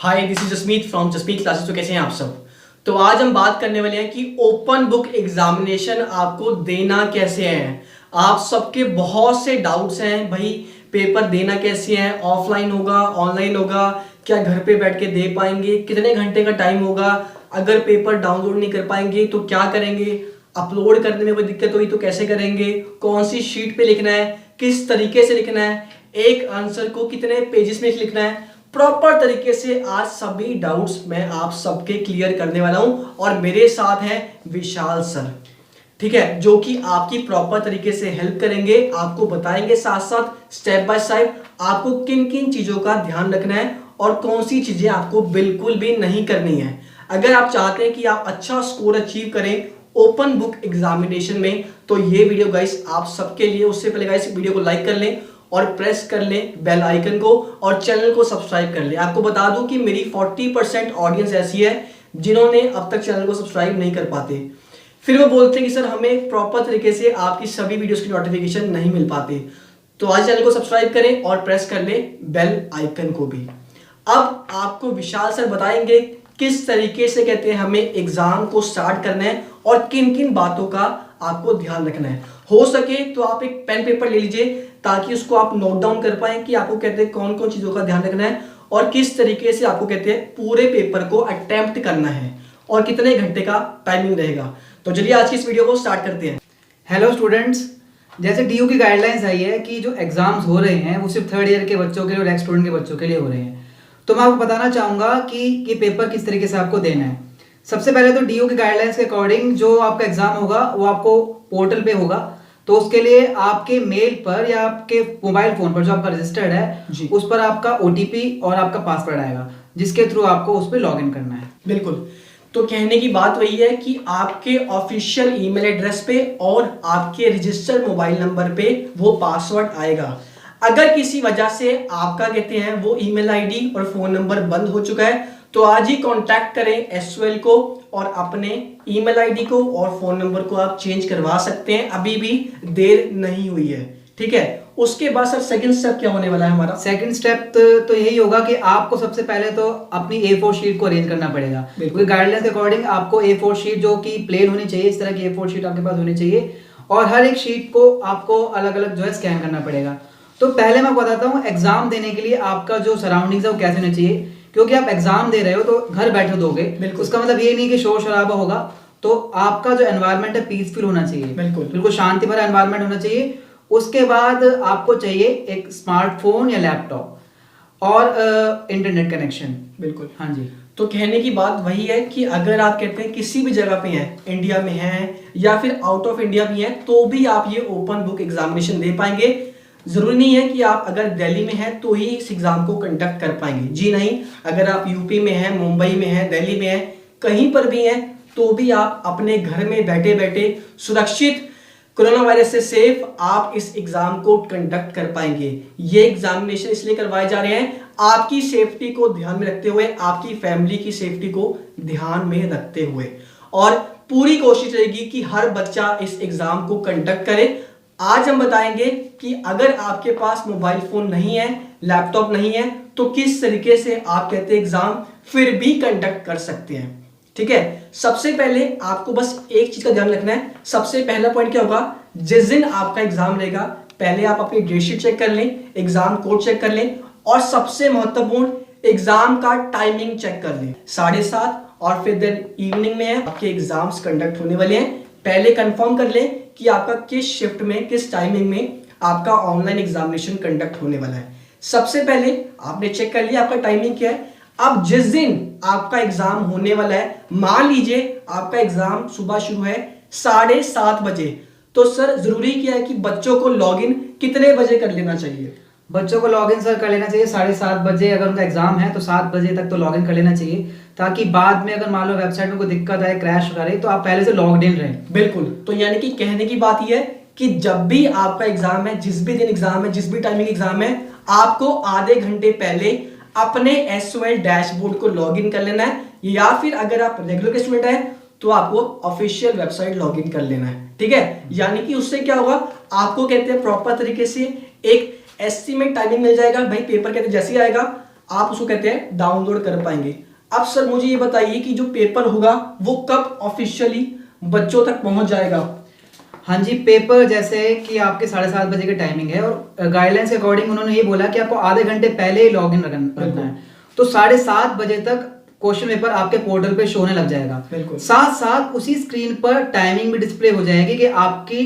Hi, this is Jasmeet from Jasmeet classes. तो कैसे हैं आप सब। तो आज हम बात करने वाले हैं कि ओपन बुक एग्जामिनेशन आपको देना कैसे है। आप सबके बहुत से डाउट्स हैं भाई, पेपर देना कैसे है, ऑफलाइन होगा ऑनलाइन होगा, क्या घर पे बैठ के दे पाएंगे, कितने घंटे का टाइम होगा, अगर पेपर डाउनलोड नहीं कर पाएंगे तो क्या करेंगे, अपलोड करने में कोई दिक्कत हुई तो कैसे करेंगे, कौन सी शीट पे लिखना है, किस तरीके से लिखना है, एक आंसर को कितने पेजेस में लिखना है, प्रॉपर तरीके से आज सभी डाउट्स मैं आप सबके क्लियर करने वाला हूं। और मेरे साथ हैं विशाल सर, ठीक है, जो कि आपकी प्रॉपर तरीके से हेल्प करेंगे, आपको बताएंगे साथ साथ स्टेप बाय स्टेप आपको किन किन चीजों का ध्यान रखना है और कौन सी चीजें आपको बिल्कुल भी नहीं करनी है। अगर आप चाहते हैं कि आप अच्छा स्कोर अचीव करें ओपन बुक एग्जामिनेशन में तो ये वीडियो गाइस आप सबके लिए। उससे पहले गाइस वीडियो को लाइक कर लें और प्रेस कर लें बेल आइकन को और चैनल को सब्सक्राइब कर लें। आपको बता दूं कि मेरी 40% ऑडियंस ऐसी है जिन्होंने अब तक चैनल को सब्सक्राइब नहीं कर पाते, फिर वो बोलते हैं कि सर हमें प्रॉपर तरीके से आपकी सभी वीडियोस की नोटिफिकेशन नहीं मिल पाती। तो आज चैनल को सब्सक्राइब करें और प्रेस कर लें बेल आइकन को भी। अब आपको विशाल सर बताएंगे किस तरीके से कहते हैं हमें एग्जाम को स्टार्ट करना है और किन किन बातों का आपको ध्यान रखना है। हो सके तो आप एक पेन पेपर ले लीजिए ताकि उसको आप नोट डाउन कर पाए कि आपको कहते हैं कौन कौन चीजों का ध्यान रखना है और किस तरीके से आपको कहते हैं पूरे पेपर को अटेम्प्ट करना है और कितने घंटे का टाइमिंग रहेगा। तो चलिए आज की इस वीडियो को स्टार्ट करते हैं। हेलो स्टूडेंट्स, जैसे डीयू की गाइडलाइंस आई है कि जो एग्जाम्स हो रहे हैं वो सिर्फ थर्ड ईयर के बच्चों के लिए और एक्स स्टूडेंट के बच्चों के लिए हो रहे हैं। तो मैं आपको बताना चाहूँगा कि ये पेपर किस तरीके से आपको देना है। सबसे पहले तो डीयू की गाइडलाइंस के अकॉर्डिंग जो आपका एग्जाम होगा वो आपको पोर्टल पे होगा। तो उसके लिए आपके मेल पर या आपके मोबाइल फोन पर जो आपका रजिस्टर्ड है उस पर आपका ओटीपी और आपका पासवर्ड आएगा, जिसके थ्रू आपको उस पर लॉग इन करना है। बिल्कुल। तो कहने की बात वही है कि आपके ऑफिशियल ईमेल एड्रेस पे और आपके रजिस्टर्ड मोबाइल नंबर पे वो पासवर्ड आएगा। अगर किसी वजह से आपका कहते हैं वो ईमेल आईडी और फोन नंबर बंद हो चुका है तो आज ही कांटेक्ट करें एसओएल को और अपने ईमेल आईडी को और फोन नंबर को आप चेंज करवा सकते हैं, अभी भी देर नहीं हुई है, ठीक है। उसके बाद सर सेकंड स्टेप क्या होने वाला है हमारा? सेकंड स्टेप तो यही होगा कि आपको सबसे पहले तो अपनी A4 शीट को अरेंज करना पड़ेगा। क्योंकि गाइडलाइंस के अकॉर्डिंग आपको A4 शीट जो कि प्लेन होनी चाहिए, इस तरह की A4 शीट आपके पास होनी चाहिए और हर एक शीट को आपको अलग अलग जो है स्कैन करना पड़ेगा। तो पहले मैं बताता हूँ एग्जाम देने के लिए आपका जो सराउंडिंग्स है वो कैसे होना चाहिए। क्योंकि आप एग्जाम दे रहे हो तो घर बैठे दोगे, उसका मतलब ये नहीं कि शोर शराबा होगा। तो आपका जो एनवायरनमेंट है पीसफुल होना चाहिए, बिल्कुल शांति भरा एनवायरनमेंट होना चाहिए। उसके बाद आपको चाहिए एक स्मार्टफोन या लैपटॉप और इंटरनेट कनेक्शन। बिल्कुल, हाँ जी। तो कहने की बात वही है कि अगर आप कहते हैं किसी भी जगह पे हैं, इंडिया में हैं या फिर आउट ऑफ इंडिया भी हैं, तो भी आप ये ओपन बुक एग्जामिनेशन दे पाएंगे। जरूरी नहीं है कि आप अगर दिल्ली में हैं तो ही इस एग्जाम को कंडक्ट कर पाएंगे, जी नहीं। अगर आप यूपी में हैं, मुंबई में हैं, दिल्ली में हैं, कहीं पर भी हैं तो भी आप अपने घर में बैठे बैठे सुरक्षित, कोरोना वायरस से सेफ आप इस एग्जाम को कंडक्ट कर पाएंगे। ये एग्जामिनेशन इसलिए करवाए जा रहे हैं आपकी सेफ्टी को ध्यान में रखते हुए, आपकी फैमिली की सेफ्टी को ध्यान में रखते हुए, और पूरी कोशिश रहेगी कि हर बच्चा इस एग्जाम को कंडक्ट करे। आज हम बताएंगे कि अगर आपके पास मोबाइल फोन नहीं है, लैपटॉप नहीं है, तो किस तरीके से आप कहते हैं एग्जाम फिर भी कंडक्ट कर सकते हैं, ठीक है। सबसे पहले आपको बस एक चीज का ध्यान रखना है। सबसे पहला पॉइंट क्या होगा, जिस दिन आपका एग्जाम रहेगा पहले आप अपनी डेट शीट चेक कर लें, एग्जाम कोड चेक कर लें और सबसे महत्वपूर्ण एग्जाम का टाइमिंग चेक कर लें। 7:30 और फिर देन इवनिंग में है आपके एग्जाम्स कंडक्ट होने वाले हैं। पहले कंफर्म कर लें कि आपका किस शिफ्ट में, किस टाइमिंग में आपका ऑनलाइन एग्जामिनेशन कंडक्ट होने वाला है। सबसे पहले आपने चेक कर लिया आपका टाइमिंग क्या है। अब जिस दिन आपका एग्जाम होने वाला है, मान लीजिए आपका एग्जाम सुबह शुरू है 7:30 बजे, तो सर जरूरी क्या है कि बच्चों को लॉगिन कितने बजे कर लेना चाहिए? बच्चों को लॉगिन सर कर लेना चाहिए 7:30 बजे। अगर उनका एग्जाम है तो 7 बजे तक तो लॉगिन कर लेना चाहिए, ताकि बाद में अगर मान लो वेबसाइट में कोई दिक्कत आए, क्रैश करे, तो आप पहले से लॉग्ड इन रहें। बिल्कुल। तो यानी कि कहने की बात यह है कि जब भी आपका एग्जाम है, जिस भी दिन एग्जाम है, जिस भी टाइमिंग एग्जाम है, आपको आधे घंटे पहले अपने एसओएल डैशबोर्ड को लॉगिन कर लेना है, या फिर अगर आप रेगुलर स्टूडेंट हैं तो आपको ऑफिशियल वेबसाइट लॉगिन कर लेना है, ठीक है। यानी कि उससे क्या होगा, आपको कहते हैं प्रॉपर तरीके से एक एस्टिमेट टाइमिंग मिल जाएगा। भाई पेपर कहते हैं जैसे ही आएगा आप उसको कहते हैं डाउनलोड कर पाएंगे। अब सर मुझे ये बताइए कि जो पेपर होगा वो कब ऑफिशियली बच्चों तक पहुंच जाएगा? हाँ जी, पेपर जैसे कि आपके 7:30 बजे की टाइमिंग है और गाइडलाइंस के अकॉर्डिंग उन्होंने ये बोला कि आपको आधे घंटे पहले ही लॉग इन रखना है। तो 7:30 बजे तक क्वेश्चन पेपर आपके पोर्टल पे शो होने लग जाएगा। साथ साथ उसी स्क्रीन पर टाइमिंग भी डिस्प्ले हो जाएगी कि आपकी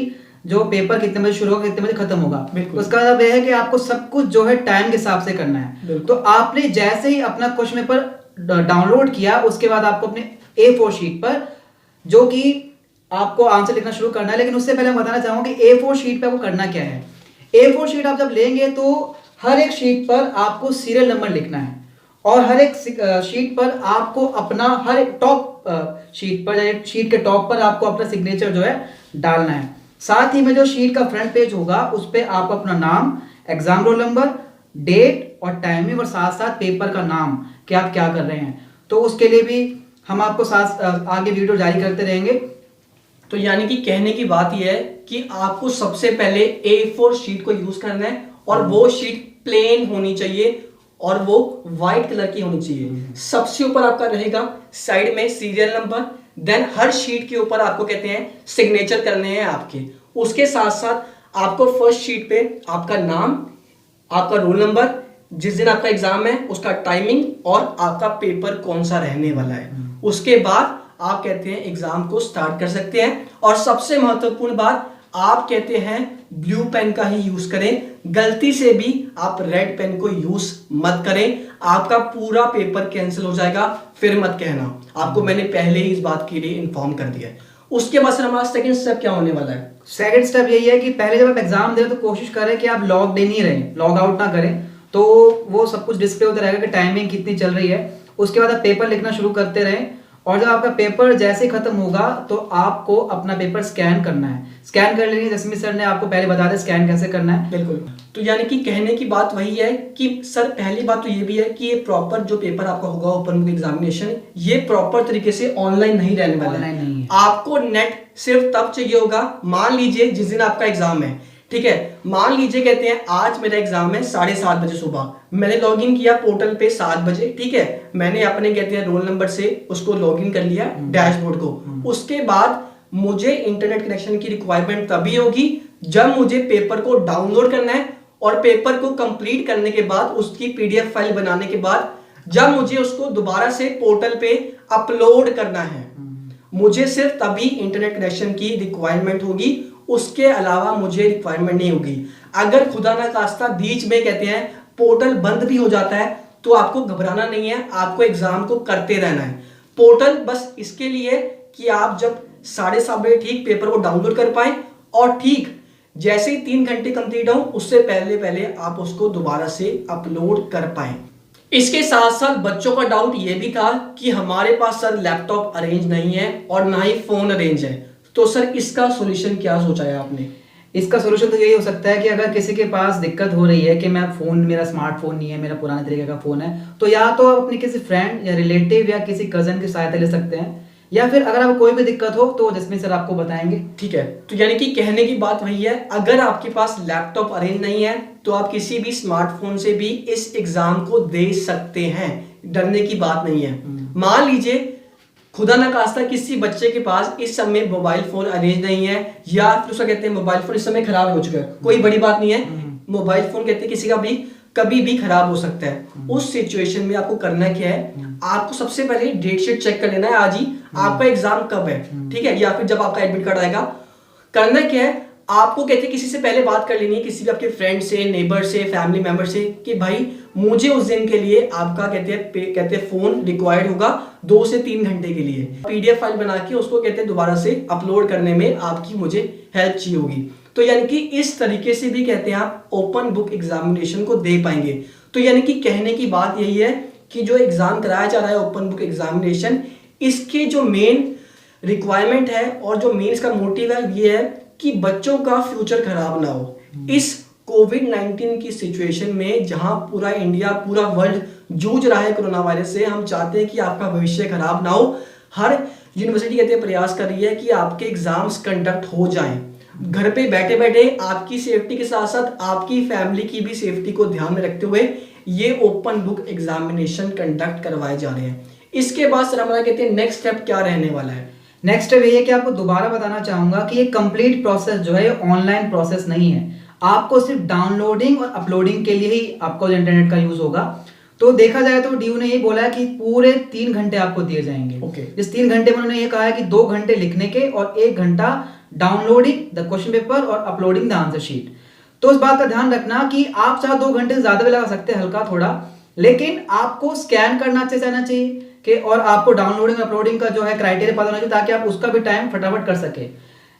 जो पेपर कितने बजे शुरू होगा, कितने बजे खत्म होगा। तो उसका मतलब यह है कि आपको सब कुछ जो है टाइम के हिसाब से करना है। तो आपने जैसे ही अपना क्वेश्चन पेपर डाउनलोड किया, उसके बाद आपको अपने A4 शीट पर जो कि आपको आंसर लिखना शुरू करना है। लेकिन उससे पहले मैं बताना चाहूंगा कि A4 शीट पे आपको करना क्या है। A4 शीट आप जब लेंगे तो हर एक शीट पर आपको सीरियल नंबर लिखना है और हर एक शीट पर आपको अपना हर एक टॉप शीट पर या शीट के टॉप पर आपको अपना सिग्नेचर जो है डालना है। साथ ही में जो शीट का फ्रंट पेज होगा उस पर आप अपना नाम, एग्जाम रोल नंबर, डेट और टाइमिंग और साथ साथ पेपर का नाम कि आप क्या कर रहे हैं। तो उसके लिए भी हम आपको साथ आगे वीडियो जारी करते रहेंगे। तो यानी कि कहने की बात यह है कि आपको सबसे पहले A4 शीट को यूज करना है और वो शीट प्लेन होनी चाहिए और वो व्हाइट कलर की होनी चाहिए। सबसे ऊपर आपका रहेगा साइड में सीरियल नंबर, देन हर शीट के ऊपर आपको कहते हैं सिग्नेचर करने हैं आपके। उसके साथ साथ आपको फर्स्ट शीट पे आपका नाम, आपका रोल नंबर, जिस दिन आपका एग्जाम है उसका टाइमिंग और आपका पेपर कौन सा रहने वाला है। उसके बाद आप कहते हैं एग्जाम को स्टार्ट कर सकते हैं। और सबसे महत्वपूर्ण बात, आप कहते हैं ब्लू पेन का ही यूज करें, गलती से भी आप रेड पेन को यूज मत करें, आपका पूरा पेपर कैंसिल हो जाएगा। फिर मत कहना, आपको मैंने पहले ही इस बात के लिए इन्फॉर्म कर दिया है। उसके बाद सर हमारा सेकंड स्टेप क्या होने वाला है? सेकंड स्टेप यही है कि पहले जब आप एग्जाम दे तो कोशिश करें कि आप लॉग इन ही रहें, लॉग आउट ना करें। तो वो सब कुछ डिस्प्ले होता रहेगा कि टाइमिंग कितनी चल रही है। उसके बाद आप पेपर लिखना शुरू करते रहें और जब आपका पेपर जैसे ही खत्म होगा तो आपको अपना पेपर स्कैन करना है। स्कैन कर लेंगे, जसमीत सर ने आपको पहले बता दिया स्कैन कैसे करना है। बिल्कुल। तो यानी कि कहने की बात वही है कि सर पहली बात तो ये भी है कि ये प्रॉपर जो पेपर आपका होगा ओपन बुक एग्जामिनेशन, ये प्रॉपर तरीके से ऑनलाइन नहीं रहने वाला ऑनलाइन नहीं है। आपको नेट सिर्फ तब चाहिए होगा, मान लीजिए जिस दिन आपका एग्जाम है, ठीक है, मान लीजिए कहते हैं आज मेरा एग्जाम है 7:30 बजे सुबह, मैंने लॉग इन किया पोर्टल पे 7 बजे, ठीक है, मैंने अपने कहते हैं रोल नंबर से उसको लॉग इन कर लिया डैशबोर्ड को। उसके बाद मुझे इंटरनेट कनेक्शन की रिक्वायरमेंट तभी होगी जब मुझे पेपर को डाउनलोड करना है और पेपर को कंप्लीट करने के बाद उसकी PDF फाइल बनाने के बाद जब मुझे उसको दोबारा से पोर्टल पे अपलोड करना है, मुझे सिर्फ तभी इंटरनेट कनेक्शन की रिक्वायरमेंट होगी, उसके अलावा मुझे रिक्वायरमेंट नहीं होगी। अगर खुदा ना खास्ता बीच में कहते हैं पोर्टल बंद भी हो जाता है तो आपको घबराना नहीं है, आपको एग्जाम को करते रहना है। पोर्टल बस इसके लिए कि आप जब 7:30 बजे ठीक पेपर को डाउनलोड कर पाए और ठीक जैसे ही 3 घंटे कंप्लीट हो उससे पहले पहले आप उसको दोबारा से अपलोड कर पाए। इसके साथ साथ बच्चों का डाउट ये भी था कि हमारे पास सर लैपटॉप अरेंज नहीं है और ना ही फोन अरेंज है, तो सर इसका सॉल्यूशन क्या सोचा है आपने? इसका सॉल्यूशन तो यही हो सकता है कि अगर किसी के पास दिक्कत हो रही है कि मैं फोन, मेरा स्मार्टफोन नहीं है, मेरा पुराने तरीके का फोन है, तो या तो आप अपने किसी फ्रेंड या रिलेटिव या किसी कजन की सहायता ले सकते हैं, या फिर अगर आपको कोई भी दिक्कत हो तो जसमीत सर आपको बताएंगे। ठीक है, तो यानी कि कहने की बात वही है, अगर आपके पास लैपटॉप अरेंज नहीं है तो आप किसी भी स्मार्टफोन से भी इस एग्जाम को दे सकते हैं, डरने की बात नहीं है। मान लीजिए खुदा ना खास्ता किसी बच्चे के पास इस समय मोबाइल फोन अरेंज नहीं है या फिर उसका कहते हैं मोबाइल फोन इस समय खराब हो चुका है, कोई बड़ी बात नहीं है, मोबाइल फोन कहते हैं किसी का भी कभी भी खराब हो सकता है। उस सिचुएशन में आपको करना क्या है, आपको सबसे पहले डेट शीट चेक कर लेना है आज ही आपका एग्जाम कब है, ठीक है, या फिर जब आपका एडमिट कार्ड आएगा। करना क्या है, आपको कहते हैं किसी से पहले बात कर लेनी है, किसी भी आपके फ्रेंड से, नेबर से, फैमिली मेंबर से कि भाई मुझे उस दिन के लिए आपका कहते हैं फोन रिक्वायर्ड होगा 2 से 3 घंटे के लिए। PDF फाइल बना के उसको कहते हैं दोबारा से अपलोड करने में आपकी मुझे हेल्प चाहिए होगी। तो यानी कि इस तरीके से भी कहते हैं आप ओपन बुक एग्जामिनेशन को दे पाएंगे। तो यानी कि कहने की बात यही है कि जो एग्जाम कराया जा रहा है ओपन बुक एग्जामिनेशन, इसके जो मेन रिक्वायरमेंट है और जो मेन इसका मोटिव है ये है कि बच्चों का फ्यूचर खराब ना हो। इस कोविड-19 की सिचुएशन में जहां पूरा इंडिया, पूरा वर्ल्ड जूझ रहा है कोरोना वायरस से, हम चाहते हैं कि आपका भविष्य खराब ना हो। हर यूनिवर्सिटी कहते हैं प्रयास कर रही है कि आपके एग्जाम्स कंडक्ट हो जाएं। घर पे बैठे बैठे आपकी सेफ्टी के साथ साथ आपकी फैमिली की भी सेफ्टी को ध्यान में रखते हुए ये ओपन बुक एग्जामिनेशन कंडक्ट करवाए जा रहे हैं। इसके बाद सर हमारा कहते हैं नेक्स्ट स्टेप क्या रहने वाला है? नेक्स्ट स्टेप ये है कि आपको दोबारा बताना चाहूंगा कि ये कंप्लीट प्रोसेस जो है ऑनलाइन प्रोसेस नहीं है। आपको सिर्फ डाउनलोडिंग और अपलोडिंग के लिए ही आपको इंटरनेट का यूज होगा। तो देखा जाए तो डीयू ने ये बोला है कि पूरे 3 घंटे आपको दिए जाएंगे। इस 3 घंटे में उन्होंने ये कहा है कि 2 घंटे लिखने के और 1 घंटा डाउनलोडिंग द क्वेश्चन पेपर और अपलोडिंग द आंसर शीट। तो इस बात का ध्यान रखना कि आप चाहे 2 घंटे से ज्यादा भी लगा सकते हैं, हल्का थोड़ा, लेकिन आपको स्कैन करना अच्छे से आना चाहिए कि और आपको डाउनलोडिंग अपलोडिंग का जो है क्राइटेरिया पता होना चाहिए ताकि आप उसका भी टाइम फटाफट कर सके।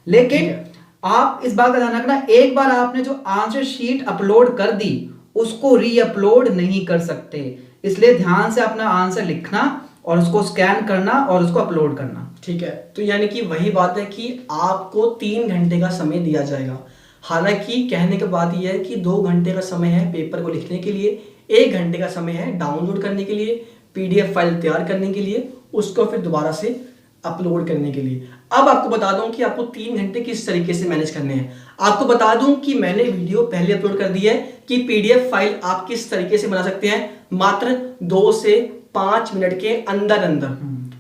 लेकिन आप इस बात का ध्यान रखना, एक बार आपने जो आंसर शीट अपलोड कर दी उसको री अपलोड नहीं कर सकते। इसलिए ध्यान से अपना आंसर लिखना और उसको स्कैन करना और उसको अपलोड करना। ठीक है, तो यानी कि वही बात है कि आपको 3 घंटे का समय दिया जाएगा। हालांकि कहने की बात यह है कि 2 घंटे का समय है पेपर को लिखने के लिए, 1 घंटे का समय है डाउनलोड करने के लिए, पीडीएफ फाइल तैयार करने के लिए, उसको फिर दोबारा से अपलोड करने के लिए। अब आपको बता दूं कि आपको 3 घंटे किस तरीके से मैनेज करने हैं। आपको बता दूं कि मैंने वीडियो पहले अपलोड कर दी है कि पीडीएफ फाइल आप किस तरीके से बना सकते हैं मात्र 2 से 5 मिनट के अंदर अंदर।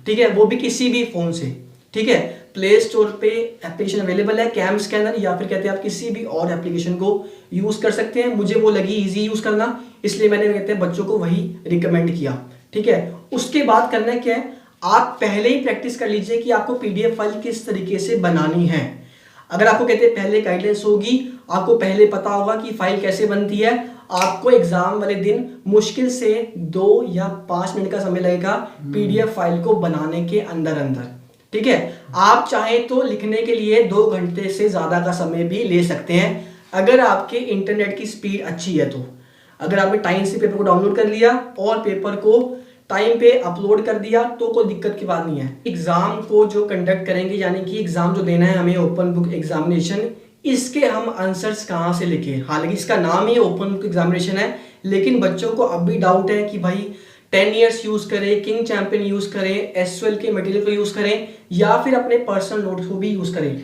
ठीक है, वो भी किसी भी फोन से। ठीक है, प्ले स्टोर पे एप्लीकेशन अवेलेबल है कैम स्कैनर, या फिर कहते हैं आप किसी भी और एप्लीकेशन को यूज कर सकते हैं। मुझे वो लगी इजी यूज करना, इसलिए मैंने कहते हैं बच्चों को वही रिकमेंड किया। ठीक है, उसके बाद करना क्या है, आप पहले ही प्रैक्टिस कर लीजिए कि आपको पीडीएफ फाइल किस तरीके से बनानी है। अगर आपको कहते हैं पहले गाइडलाइंस होगी, आपको पहले पता होगा कि फाइल कैसे बनती है, आपको एग्जाम वाले दिन मुश्किल से 2 या 5 मिनट का समय लगेगा पीडीएफ फाइल को बनाने के अंदर अंदर। ठीक है, आप चाहें तो लिखने के लिए 2 घंटे से ज्यादा का समय भी ले सकते हैं अगर आपके इंटरनेट की स्पीड अच्छी है तो। अगर आपने टाइम से पेपर को डाउनलोड कर लिया और पेपर को टाइम पे अपलोड कर दिया तो कोई दिक्कत की बात नहीं है। एग्जाम को जो कंडक्ट करेंगे, यानी कि एग्जाम जो देना है हमें ओपन बुक एग्जामिनेशन, इसके हम आंसर्स कहाँ से लिखें। हालांकि इसका नाम ही ओपन बुक एग्जामिनेशन है, लेकिन बच्चों को अब भी डाउट है कि भाई 10 ईयर्स यूज करें, किंग चैंपियन यूज करें, एसएल के मटेरियल को यूज करें, या फिर अपने पर्सनल नोट्स को भी यूज करें।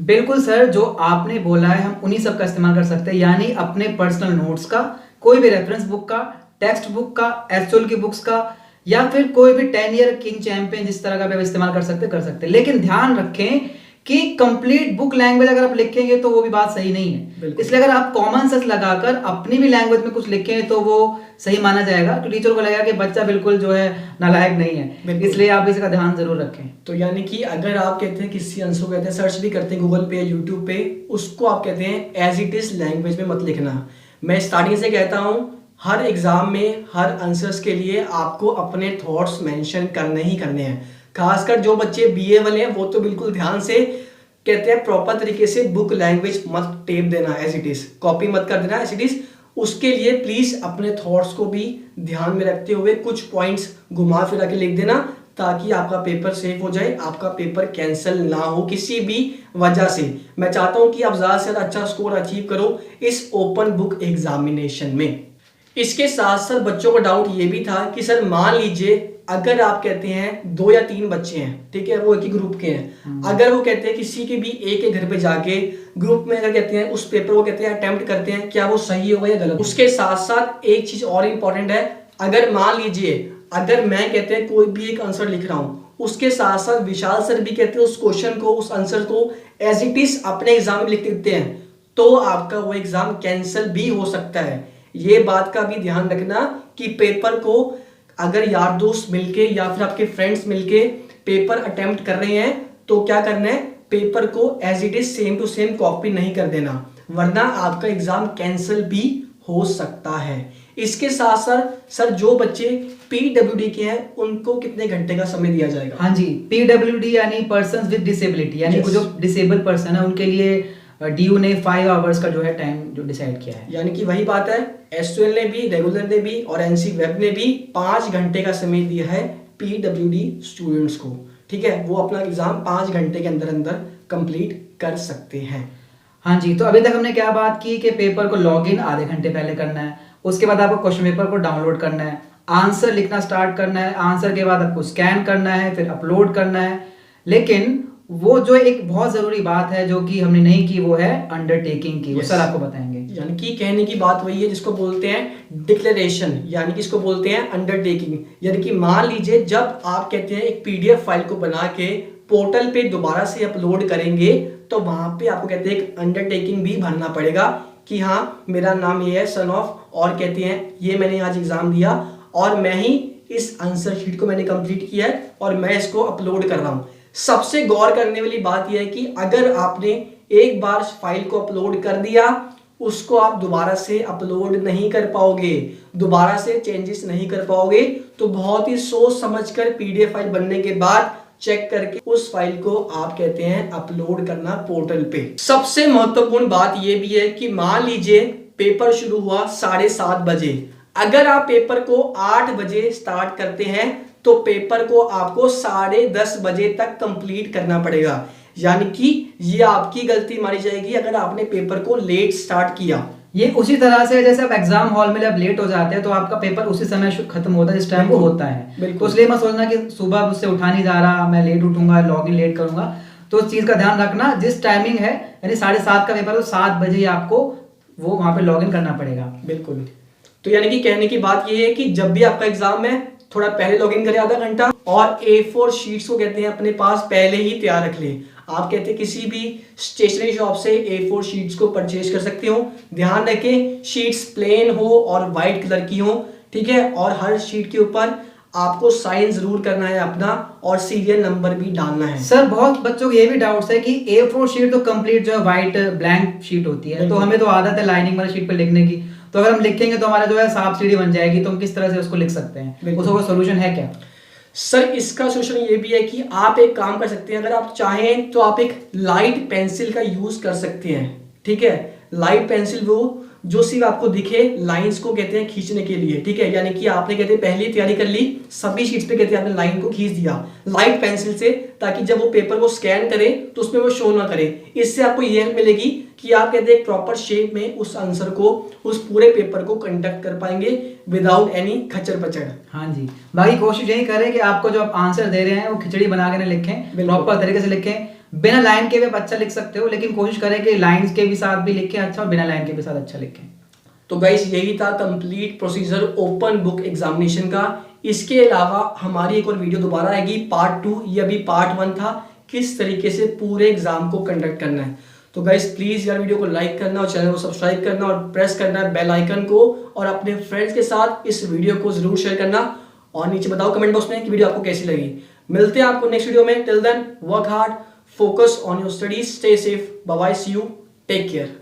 बिल्कुल सर, जो आपने बोला है हम उन्हीं सब का इस्तेमाल कर सकते हैं, यानी अपने पर्सनल नोट्स का, कोई भी रेफरेंस बुक का, टेक्स्ट बुक का, एसएल की बुक्स का, या फिर कोई भी 10 ईयर किंग चैंपियन जिस तरह का भी इस्तेमाल कर सकते हैं। लेकिन ध्यान रखें कि कंप्लीट बुक लैंग्वेज अगर आप लिखेंगे तो वो भी बात सही नहीं है। इसलिए अगर आप कॉमन सेंस लगाकर अपनी भी लैंग्वेज में कुछ लिखें तो वो सही माना जाएगा, तो टीचर को लगेगा कि बच्चा बिल्कुल जो है नालायक नहीं है। इसलिए आप इसका ध्यान जरूर रखें। तो यानी कि अगर आप कहते हैं किसी आंसर को कहते हैं सर्च भी करते हैं गूगल पे, यूट्यूब पे, उसको आप कहते हैं एज इट इज लैंग्वेज में मत लिखना। मैं स्टार्टिंग से कहता हूँ हर एग्जाम में हर आंसर्स के लिए आपको अपने थॉट्स मेंशन करने ही करने हैं। खासकर जो बच्चे बीए वाले हैं वो तो बिल्कुल ध्यान से कहते हैं प्रॉपर तरीके से बुक लैंग्वेज मत टेप देना, एज इट इज कॉपी मत कर देना एज इट इज। उसके लिए प्लीज अपने थॉट्स को भी ध्यान में रखते हुए कुछ पॉइंट्स घुमा फिरा के लिख देना ताकि आपका पेपर सेफ हो जाए, आपका पेपर कैंसिल ना हो किसी भी वजह से। मैं चाहता हूं कि आप ज्यादा से ज्यादा अच्छा स्कोर अचीव करो इस ओपन बुक एग्जामिनेशन में। इसके साथ साथ बच्चों को डाउट ये भी था कि सर मान लीजिए अगर आप कहते हैं 2 या 3 बच्चे हैं, ठीक है, वो एक ही ग्रुप के हैं, अगर वो कहते हैं किसी के भी एक के घर पे जाके ग्रुप में अगर कहते हैं उस पेपर को कहते हैं अटेम्प्ट करते हैं, क्या वो सही होगा या गलत। उसके साथ साथ एक चीज और इंपॉर्टेंट है, अगर मान लीजिए अगर मैं कहते हैं कोई भी एक आंसर लिख रहा हूं, उसके साथ साथ विशाल सर भी कहते हैं उस क्वेश्चन को, उस आंसर को एज इट इज अपने एग्जाम में लिख देते हैं, तो आपका वो एग्जाम कैंसिल भी हो सकता है। ये बात का भी ध्यान रखना कि पेपर को अगर यार दोस्त मिलके या फिर आपके फ्रेंड्स मिलके पेपर अटेम्प्ट कर रहे हैं तो क्या करना है, पेपर को as it is same to same copy नहीं कर देना, वरना आपका एग्जाम कैंसिल भी हो सकता है। इसके साथ साथ सर जो बच्चे पीडब्ल्यूडी के हैं उनको कितने घंटे का समय दिया जाएगा? हाँ जी, पीडब्ल्यूडी यानी पर्सन विद डिसेबिलिटी, यानी जो डिसेबल पर्सन है उनके लिए डीयू ने 5 आवर्स का जो है टाइम जो डिसाइड किया है। यानी कि वही बात है, एसयूएल ने भी, रेगुलर ने भी और एनसी वेब ने भी 5 घंटे का समय दिया है पीडब्ल्यूडी स्टूडेंट्स को। ठीक है, वो अपना एग्जाम 5 घंटे के अंदर अंदर कंप्लीट कर सकते हैं। हाँ जी, तो अभी तक हमने क्या बात की कि पेपर को लॉगिन आधे घंटे पहले करना है, उसके बाद आपको क्वेश्चन पेपर को डाउनलोड करना है, आंसर लिखना स्टार्ट करना है, आंसर के बाद आपको स्कैन करना है, फिर अपलोड करना है। लेकिन वो जो एक बहुत जरूरी बात है जो कि हमने नहीं की, वो है अंडरटेकिंग की। वो Yes. सर आपको बताएंगे। यानी कि कहने की बात वही है जिसको बोलते हैं डिक्लेरेशन, यानी कि इसको बोलते हैं अंडरटेकिंग। यानी कि मान लीजिए जब आप कहते हैं एक पीडीएफ फाइल को बना के पोर्टल पे दोबारा से अपलोड करेंगे, तो वहां पे आपको कहते हैं एक अंडरटेकिंग भी भरना पड़ेगा कि हाँ मेरा नाम ये है सन ऑफ, और कहते हैं ये मैंने आज एग्जाम दिया और मैं ही इस आंसर शीट को मैंने कंप्लीट किया है और मैं इसको अपलोड कर रहा हूं। सबसे गौर करने वाली बात यह है कि अगर आपने एक बार फाइल को अपलोड कर दिया, उसको आप दोबारा से अपलोड नहीं कर पाओगे, दोबारा से चेंजेस नहीं कर पाओगे। तो बहुत ही सोच समझकर पीडीएफ फाइल बनने के बाद चेक करके उस फाइल को आप कहते हैं अपलोड करना पोर्टल पे। सबसे महत्वपूर्ण बात यह भी है कि मान लीजिए पेपर शुरू हुआ 7:30 बजे, अगर आप पेपर को 8 बजे स्टार्ट करते हैं तो पेपर को आपको 10:30 बजे तक कंप्लीट करना पड़ेगा। यानी कि ये आपकी गलती मानी जाएगी अगर आपने पेपर को लेट स्टार्ट किया। ये उसी तरह से जैसे आप एग्जाम हॉल में जब लेट हो जाते हैं तो आपका पेपर उसी समय खत्म होता है जिस टाइम वो होता है। तो इसलिए मत सोचना कि सुबह मुझसे उठा नहीं जा रहा, मैं लेट उठूंगा, लॉगिन लेट करूंगा। तो उस चीज का ध्यान रखना, जिस टाइमिंग है यानी 7:30 का पेपर, तो 7 बजे ही आपको वो वहां पे लॉगिन करना पड़ेगा। बिल्कुल। तो यानी कि कहने की बात ये है कि जब भी आपका एग्जाम है थोड़ा पहले लॉगिन करें आधा घंटा, और A4 शीट्स को कहते हैं अपने पास पहले ही तैयार रख लें। आप कहते हैं किसी भी स्टेशनरी शॉप से A4 शीट्स को परचेज कर सकते हो। ध्यान रखें शीट्स प्लेन हो और वाइट कलर की हो, ठीक है। और हर शीट के ऊपर आपको साइन जरूर करना है अपना, और सीरियल नंबर भी डालना है। सर बहुत बच्चों को ये भी डाउट्स है कि A4 शीट तो कंप्लीट जो है व्हाइट ब्लैंक शीट होती है, तो हमें तो आदत है लाइनिंग वाली शीट पर लिखने की, तो अगर हम लिखेंगे तो हमारा जो है सांप सीढ़ी बन जाएगी। तो हम किस तरह से उसको लिख सकते हैं, उसका कोई सोल्यूशन है क्या? सर इसका सोल्यूशन ये भी है कि आप एक काम कर सकते हैं, अगर आप चाहें तो आप एक लाइट पेंसिल का यूज कर सकते हैं, ठीक है। लाइट पेंसिल वो जो सिर्फ आपको दिखे, लाइंस को कहते हैं खींचने के लिए, ठीक है। यानी कि आपने कहते हैं पहले तैयारी कर ली, सभी शीट्स पे कहते हैं आपने लाइन को खींच दिया लाइट पेंसिल से, ताकि जब वो पेपर को स्कैन करे तो उसमें वो शो ना करे। इससे आपको ये हेल्प मिलेगी कि आप कहते हैं प्रॉपर शेप में उस आंसर को, उस पूरे पेपर को कंडक्ट कर पाएंगे विदाउट एनी खचर पचड़। हाँ जी, बाकी कोशिश यही करें कि आपको जो आप आंसर दे रहे हैं वो खिचड़ी बना के ना लिखें, प्रॉपर तरीके से लिखें। बिना लाइन के भी आप अच्छा लिख सकते हो, लेकिन कोशिश करें कि लाइंस के भी साथ भी लिखें अच्छा, और बिना लाइन के भी साथ अच्छा लिखें। तो गाइस यही था complete procedure open book examination का। इसके अलावा हमारी एक और वीडियो दोबारा आएगी, पार्ट 2। ये अभी पार्ट 1 था, किस तरीके से पूरे एग्जाम को कंडक्ट करना है। तो गाइस प्लीज यार वीडियो को लाइक करना और चैनल को सब्सक्राइब करना और प्रेस करना है बेल आइकन को, और अपने फ्रेंड्स के साथ इस वीडियो को जरूर शेयर करना। और नीचे बताओ कमेंट बॉक्स में कि वीडियो आपको कैसी लगी। मिलते हैं आपको नेक्स्ट वीडियो में। Till then work hard, focus on your studies, stay safe, bye bye, see you, take care.